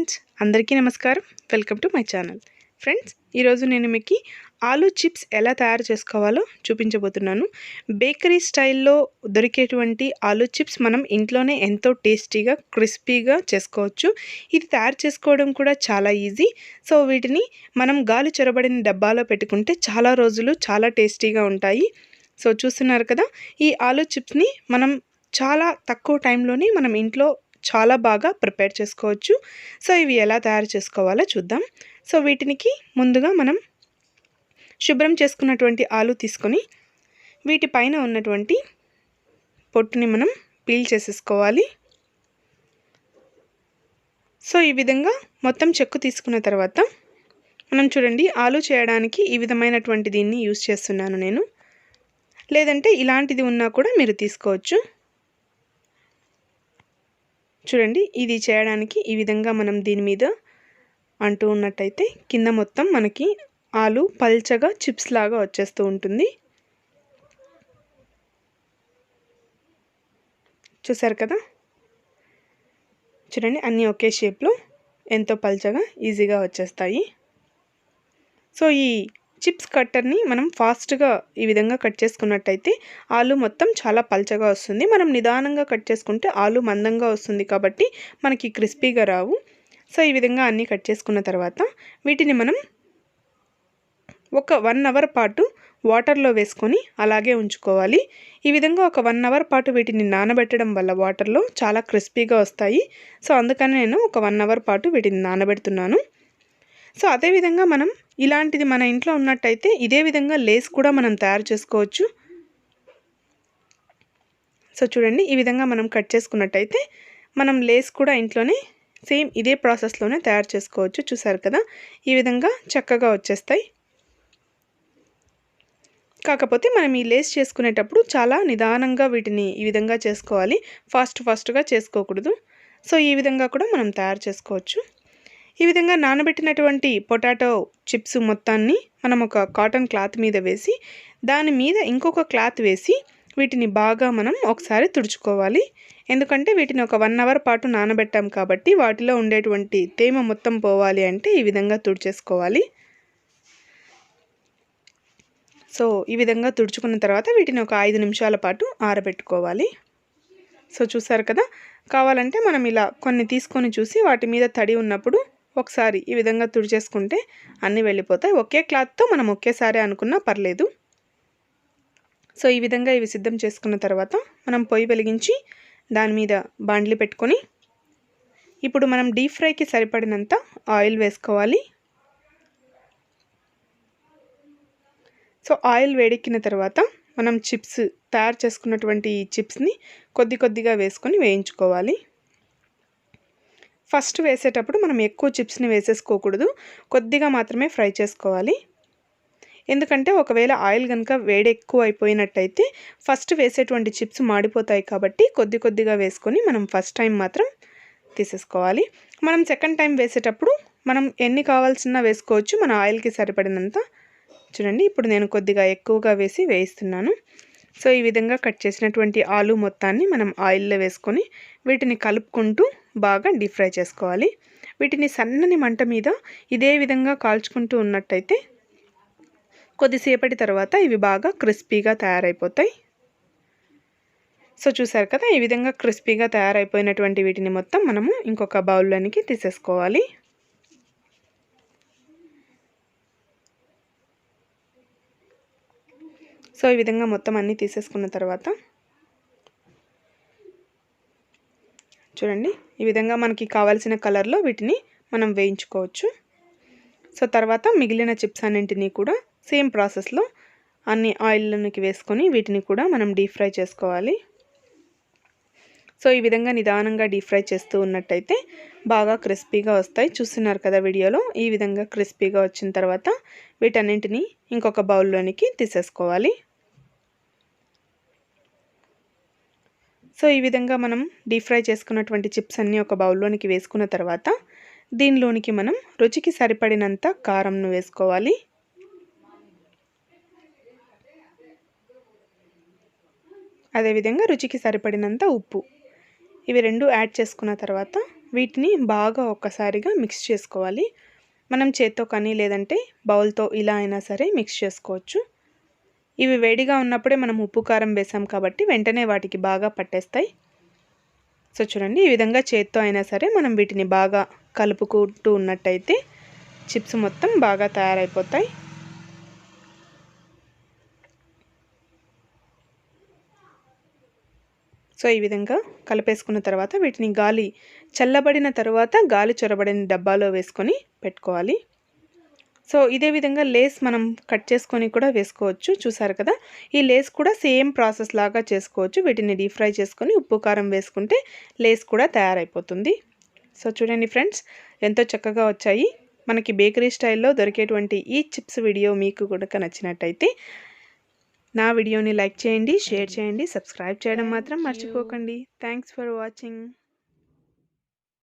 Friends, అందరికీ నమస్కారం. Welcome to my channel. Friends, ఈరోజు నేను మీకు ఆలూ చిప్స్ ఎలా తయారు చేసుకోవాలో చూపించబోతున్నాను. బేకరీ స్టైల్లో దొరికేటువంటి ఆలూ చిప్స్ మనం ఇంట్లోనే ఎంతో టేస్టీగా, క్రిస్పీగా చేసుకోవచ్చు. ఇది తయారు చేసుకోవడం కూడా చాలా ఈజీ. సో వీటిని మనం గాలి చొరబడిన డబ్బాలో పెట్టుకుంటే చాలా రోజులు చాలా టేస్టీగా ఉంటాయి. సో చూస్తున్నారు కదా, ఈ ఆలూ చిప్స్ని మనం చాలా తక్కువ టైంలోనే మనం ఇంట్లో చాలా బాగా ప్రిపేర్ చేసుకోవచ్చు. సో ఇవి ఎలా తయారు చేసుకోవాలో చూద్దాం. సో వీటికి ముందుగా మనం శుభ్రం చేసుకున్నటువంటి ఆలు తీసుకొని వీటిపైన ఉన్నటువంటి పొట్టుని మనం పీల్ చేసేసుకోవాలి. సో ఈ విధంగా మొత్తం చెక్కు తీసుకున్న తర్వాత మనం చూడండి, ఆలు చేయడానికి ఈ విధమైనటువంటి దీన్ని యూస్ చేస్తున్నాను నేను. లేదంటే ఇలాంటిది ఉన్నా కూడా మీరు తీసుకోవచ్చు. చూడండి, ఇది చేయడానికి ఈ విధంగా మనం దీని మీద అంటూ ఉన్నట్టయితే కింద మొత్తం మనకి ఆలు పల్చగా చిప్స్ లాగా వచ్చేస్తూ ఉంటుంది. చూసారు కదా, చూడండి అన్నీ ఒకే షేప్లో ఎంతో పల్చగా ఈజీగా వచ్చేస్తాయి. సో ఈ చిప్స్ కట్టర్ని మనం ఫాస్ట్గా ఈ విధంగా కట్ చేసుకున్నట్టయితే ఆలు మొత్తం చాలా పల్చగా వస్తుంది. మనం నిదానంగా కట్ చేసుకుంటే ఆలు మందంగా వస్తుంది కాబట్టి మనకి క్రిస్పీగా రావు. సో ఈ విధంగా అన్నీ కట్ చేసుకున్న తర్వాత వీటిని మనం ఒక 1 అవర్ పాటు వాటర్లో వేసుకొని అలాగే ఉంచుకోవాలి. ఈ విధంగా ఒక 1 అవర్ పాటు వీటిని నానబెట్టడం వల్ల వాటర్లో చాలా క్రిస్పీగా వస్తాయి. సో అందుకని నేను ఒక 1 అవర్ పాటు వీటిని నానబెడుతున్నాను. సో అదేవిధంగా మనం ఇలాంటిది మన ఇంట్లో ఉన్నట్టయితే ఇదే విధంగా లేస్ కూడా మనం తయారు చేసుకోవచ్చు. సో చూడండి, ఈ విధంగా మనం కట్ చేసుకున్నట్టయితే మనం లేస్ కూడా ఇంట్లోనే సేమ్ ఇదే ప్రాసెస్లోనే తయారు చేసుకోవచ్చు. చూసారు కదా, ఈ విధంగా చక్కగా వచ్చేస్తాయి. కాకపోతే మనం ఈ లేస్ చేసుకునేటప్పుడు చాలా నిదానంగా వీటిని ఈ విధంగా చేసుకోవాలి. ఫాస్ట్గా చేసుకోకూడదు. సో ఈ విధంగా కూడా మనం తయారు చేసుకోవచ్చు. ఈ విధంగా నానబెట్టినటువంటి పొటాటో చిప్స్ మొత్తాన్ని మనం ఒక కాటన్ క్లాత్ మీద వేసి దాని మీద ఇంకొక క్లాత్ వేసి వీటిని బాగా మనం ఒకసారి తుడుచుకోవాలి. ఎందుకంటే వీటిని ఒక 1 అవర్ పాటు నానబెట్టాం కాబట్టి వాటిలో ఉండేటువంటి తేమ మొత్తం పోవాలి అంటే ఈ విధంగా తుడిచేసుకోవాలి. సో ఈ విధంగా తుడుచుకున్న తర్వాత వీటిని ఒక 5 నిమిషాల పాటు ఆరబెట్టుకోవాలి. సో చూసారు కదా, కావాలంటే మనం ఇలా కొన్ని తీసుకొని చూసి వాటి మీద తడి ఉన్నప్పుడు ఒకసారి ఈ విధంగా తుడిచేసుకుంటే అన్నీ వెళ్ళిపోతాయి. ఒకే క్లాత్తో మనం ఒకేసారి అనుకున్నా పర్లేదు. సో ఈ విధంగా ఇవి సిద్ధం చేసుకున్న తర్వాత మనం పొయ్యి వెలిగించి దాని మీద బాండ్లీ పెట్టుకొని ఇప్పుడు మనం డీప్ ఫ్రైకి సరిపడినంత ఆయిల్ వేసుకోవాలి. సో ఆయిల్ వేడెక్కిన తర్వాత మనం చిప్స్ తయారు చేసుకున్నటువంటి ఈ చిప్స్ని కొద్దిగా వేసుకొని వేయించుకోవాలి. ఫస్ట్ వేసేటప్పుడు మనం ఎక్కువ చిప్స్ని వేసేసుకోకూడదు, కొద్దిగా మాత్రమే ఫ్రై చేసుకోవాలి. ఎందుకంటే ఒకవేళ ఆయిల్ కనుక వేడి ఎక్కువ అయిపోయినట్టయితే ఫస్ట్ వేసేటువంటి చిప్స్ మాడిపోతాయి కాబట్టి కొద్దిగా వేసుకొని మనం ఫస్ట్ టైం మాత్రం తీసేసుకోవాలి. మనం సెకండ్ టైం వేసేటప్పుడు మనం ఎన్ని కావాల్సిన వేసుకోవచ్చు, మన ఆయిల్కి సరిపడినంత. చూడండి, ఇప్పుడు నేను కొద్దిగా ఎక్కువగా వేసి వేయిస్తున్నాను. సో ఈ విధంగా కట్ చేసినటువంటి ఆలు మొత్తాన్ని మనం ఆయిల్లో వేసుకొని వీటిని కలుపుకుంటూ బాగా డీప్ ఫ్రై చేసుకోవాలి. వీటిని సన్నని మంట మీద ఇదే విధంగా కాల్చుకుంటూ ఉన్నట్టయితే కొద్దిసేపటి తర్వాత ఇవి బాగా క్రిస్పీగా తయారైపోతాయి. సో చూసారు కదా, ఈ విధంగా క్రిస్పీగా తయారైపోయినటువంటి వీటిని మొత్తం మనము ఇంకొక బౌల్లోనికి తీసేసుకోవాలి. సో ఈ విధంగా మొత్తం అన్నీ తీసేసుకున్న తర్వాత చూడండి, ఈ విధంగా మనకి కావాల్సిన కలర్లో వీటిని మనం వేయించుకోవచ్చు. సో తర్వాత మిగిలిన చిప్స్ అన్నింటినీ కూడా సేమ్ ప్రాసెస్లో అన్ని ఆయిల్లోకి వేసుకొని వీటిని కూడా మనం డీప్ ఫ్రై చేసుకోవాలి. సో ఈ విధంగా నిదానంగా డీప్ ఫ్రై చేస్తూ ఉన్నట్టయితే బాగా క్రిస్పీగా వస్తాయి. చూస్తున్నారు కదా వీడియోలో, ఈ విధంగా క్రిస్పీగా వచ్చిన తర్వాత వీటన్నింటినీ ఇంకొక బౌల్లోనికి తీసేసుకోవాలి. సో ఈ విధంగా మనం డీప్ ఫ్రై చేసుకున్నటువంటి చిప్స్ అన్నీ ఒక బౌల్లోనికి వేసుకున్న తర్వాత దీనిలోనికి మనం రుచికి సరిపడినంత కారంను వేసుకోవాలి. అదేవిధంగా రుచికి సరిపడినంత ఉప్పు, ఇవి రెండు యాడ్ చేసుకున్న తర్వాత వీటిని బాగా ఒక్కసారిగా మిక్స్ చేసుకోవాలి. మనం చేత్తో కానీ లేదంటే బౌల్తో ఇలా అయినా సరే మిక్స్ చేసుకోవచ్చు. ఇవి వేడిగా ఉన్నప్పుడే మనం ఉప్పు కారం వేసాం కాబట్టి వెంటనే వాటికి బాగా పట్టేస్తాయి. సో చూడండి, ఈ విధంగా చేత్తో అయినా సరే మనం వీటిని బాగా కలుపుకుంటూ ఉన్నట్టయితే చిప్స్ మొత్తం బాగా తయారైపోతాయి. సో ఈ విధంగా కలిపేసుకున్న తర్వాత వీటిని చల్లబడిన తర్వాత గాలి చొరబడిన డబ్బాలో వేసుకొని పెట్టుకోవాలి. సో ఇదే విధంగా లేస్ మనం కట్ చేసుకొని కూడా వేసుకోవచ్చు. చూసారు కదా, ఈ లేస్ కూడా సేమ్ ప్రాసెస్ లాగా చేసుకోవచ్చు. వీటిని డీప్ ఫ్రై చేసుకొని ఉప్పు కారం వేసుకుంటే లేస్ కూడా తయారైపోతుంది. సో చూడండి ఫ్రెండ్స్, ఎంతో చక్కగా వచ్చాయి. మనకి బేకరీ స్టైల్లో దొరికేటువంటి ఈ చిప్స్ వీడియో మీకు కూడా నచ్చినట్టయితే నా వీడియోని లైక్ చేయండి, షేర్ చేయండి, సబ్స్క్రైబ్ చేయడం మాత్రం మర్చిపోకండి. Thanks for watching.